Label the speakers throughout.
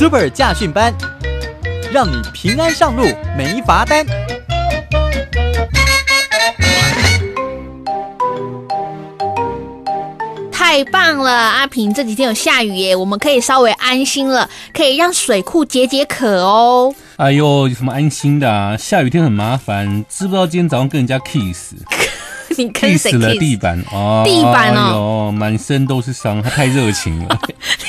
Speaker 1: Super 驾训班，让你平安上路没罚单。
Speaker 2: 太棒了，阿平，这几天有下雨耶，我们可以稍微安心了，可以让水库解解渴哦。
Speaker 3: 哎呦，有什么安心的啊？下雨天很麻烦，知不知道今天早上跟人家 kiss？
Speaker 2: 你跟谁
Speaker 3: kiss 了地板哦，
Speaker 2: 地板哦，
Speaker 3: 哎呦，满身都是伤，他太热情了。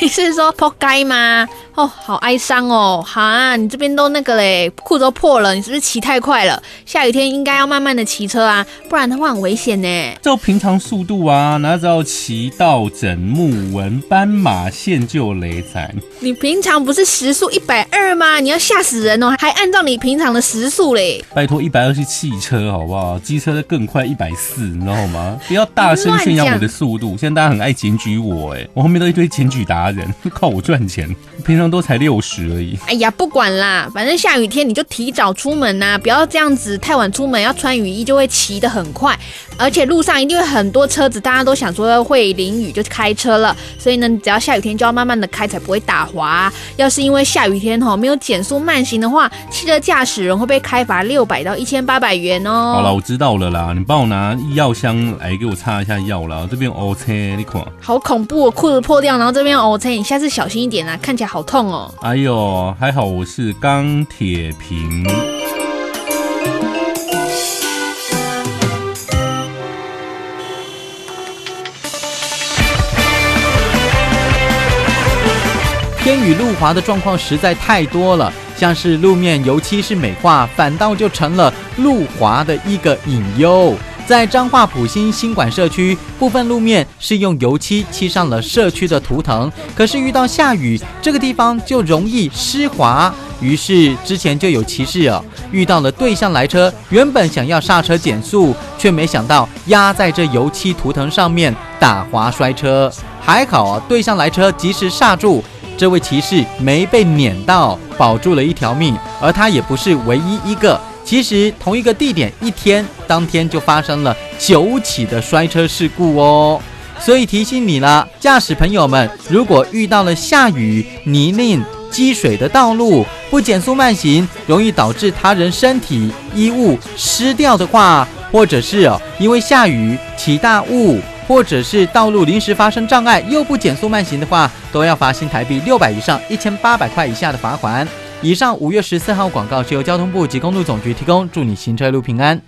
Speaker 2: 你是说扑街吗？哦，好哀伤哦，哈，你这边都那个嘞，裤子都破了，你是不是骑太快了？下雨天应该要慢慢的骑车啊，不然的话很危险呢。
Speaker 3: 照平常速度啊，哪知道骑到整木纹斑马线就雷惨。
Speaker 2: 你平常不是时速120吗？你要吓死人哦，还按照你平常的时速嘞。
Speaker 3: 拜托，120是汽车好不好？机车的更快140，你知道吗？不要大声炫耀我的速度，现在大家很爱检举我我后面都一堆检举达人，靠我赚钱，平常都才60而已。
Speaker 2: 哎呀，不管啦，反正下雨天你就提早出门啊，不要这样子太晚出门，要穿雨衣就会骑得很快，而且路上一定会很多车子，大家都想说会淋雨就开车了，所以呢，只要下雨天就要慢慢的开，才不会打滑。要是因为下雨天没有减速慢行的话，汽车驾驶人会被开罚600到1800元哦。
Speaker 3: 好了，我知道了啦，你帮我拿医药箱来给我擦一下药啦，这边 OK， 你看。
Speaker 2: 好恐怖哦，裤子破掉，然后这边 OK， 你下次小心一点啊，看起来好痛哦。
Speaker 3: 哎呦，还好我是钢铁瓶。
Speaker 1: 天雨路滑的状况实在太多了，像是路面油漆是美化，反倒就成了路滑的一个隐忧。在彰化埔心新馆社区，部分路面是用油漆漆上了社区的图腾，可是遇到下雨，这个地方就容易湿滑。于是之前就有骑士遇到了对向来车，原本想要刹车减速，却没想到压在这油漆图腾上面打滑摔车。还好对向来车及时刹住，这位骑士没被碾到，保住了一条命。而他也不是唯一一个，其实同一个地点当天就发生了9起的摔车事故哦。所以提醒你了，驾驶朋友们，如果遇到了下雨、泥泞、积水的道路，不减速慢行，容易导致他人身体衣物湿掉的话，或者是因为下雨起大雾，或者是道路临时发生障碍又不减速慢行的话，都要罚新台币600以上1800块以下的罚款。以上5月14号广告是由交通部及公路总局提供，祝你行车一路平安。